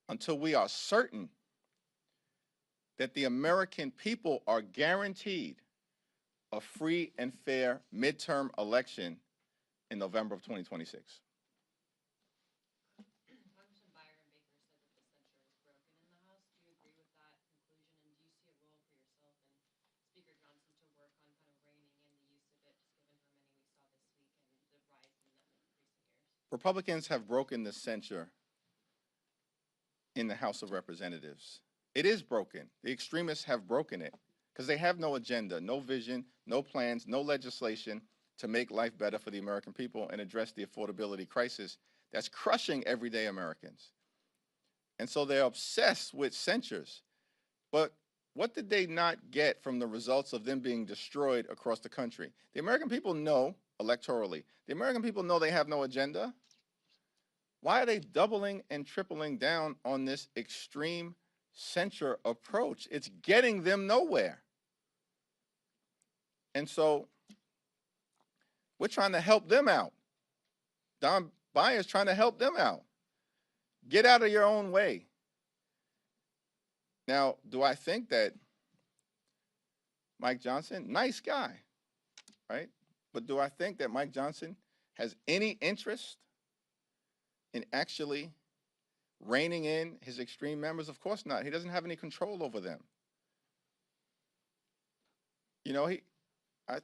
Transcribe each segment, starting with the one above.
until we are certain that the American people are guaranteed a free and fair midterm election in November of 2026. Congressman Byron Baker said that the censure is broken in the House. Do you agree with that conclusion? And do you see a role for yourself and Speaker Johnson to work on kind of reining in the use of it, just given how many we saw this week and the rise in them in recent years? Republicans have broken the censure in the House of Representatives. It is broken. The extremists have broken it because they have no agenda, no vision, no plans, no legislation to make life better for the American people and address the affordability crisis that's crushing everyday Americans. And so they're obsessed with censures. But what did they not get from the results of them being destroyed across the country? The American people know electorally. The American people know they have no agenda. Why are they doubling and tripling down on this extreme censure approach? It's getting them nowhere. And so we're trying to help them out. Don Byers trying to help them out. Get out of your own way. Now, do I think that Mike Johnson, nice guy, right? But do I think that Mike Johnson has any interest in actually reining in his extreme members? Of course not. He doesn't have any control over them. You know, I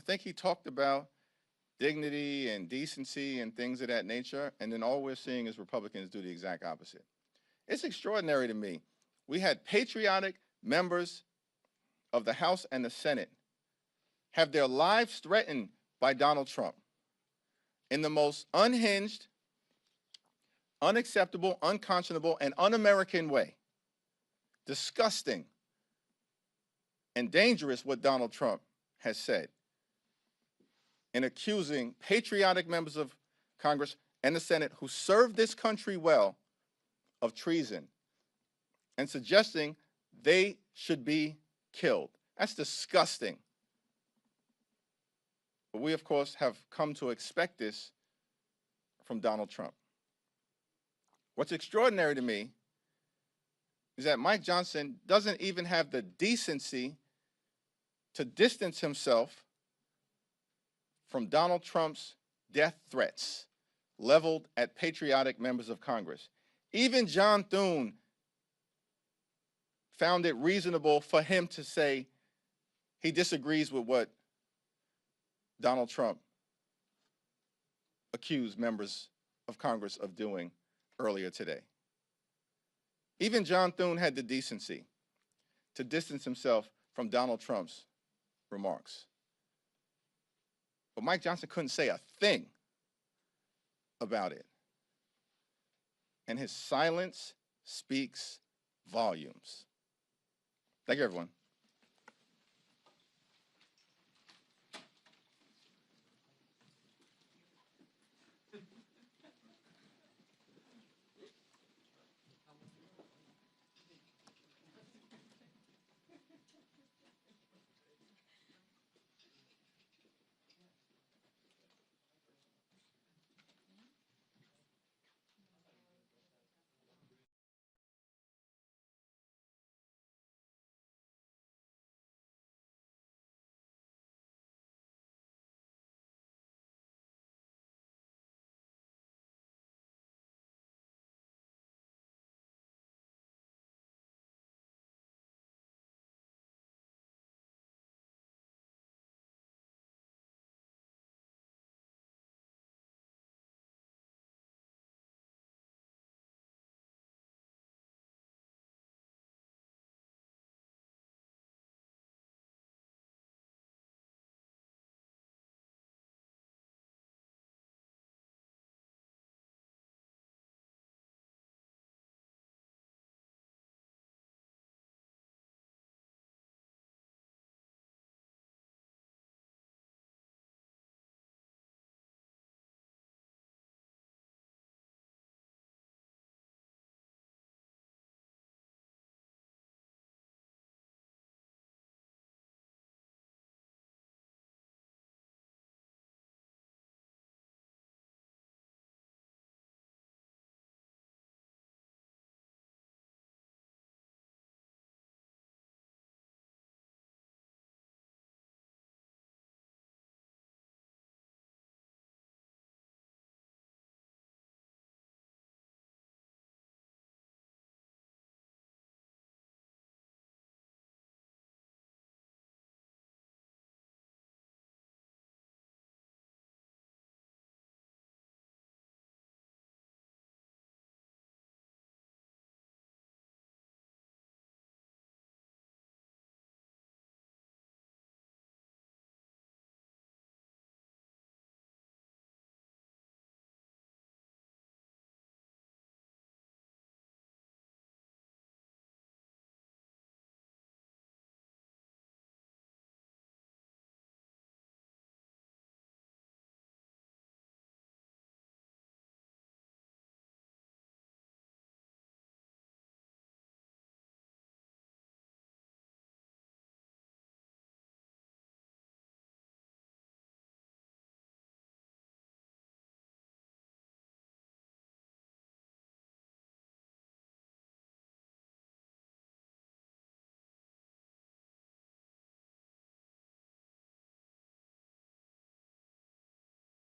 think he talked about dignity and decency and things of that nature, and then all we're seeing is Republicans do the exact opposite. It's extraordinary to me. We had patriotic members of the House and the Senate have their lives threatened by Donald Trump in the most unhinged, unacceptable, unconscionable, and un-American way. Disgusting and dangerous what Donald Trump has said in accusing patriotic members of Congress and the Senate who served this country well of treason and suggesting they should be killed. That's disgusting. But we, of course, have come to expect this from Donald Trump. What's extraordinary to me is that Mike Johnson doesn't even have the decency to distance himself from Donald Trump's death threats leveled at patriotic members of Congress. Even John Thune found it reasonable for him to say he disagrees with what Donald Trump accused members of Congress of doing earlier today. Even John Thune had the decency to distance himself from Donald Trump's remarks. But Mike Johnson couldn't say a thing about it. And his silence speaks volumes. Thank you, everyone.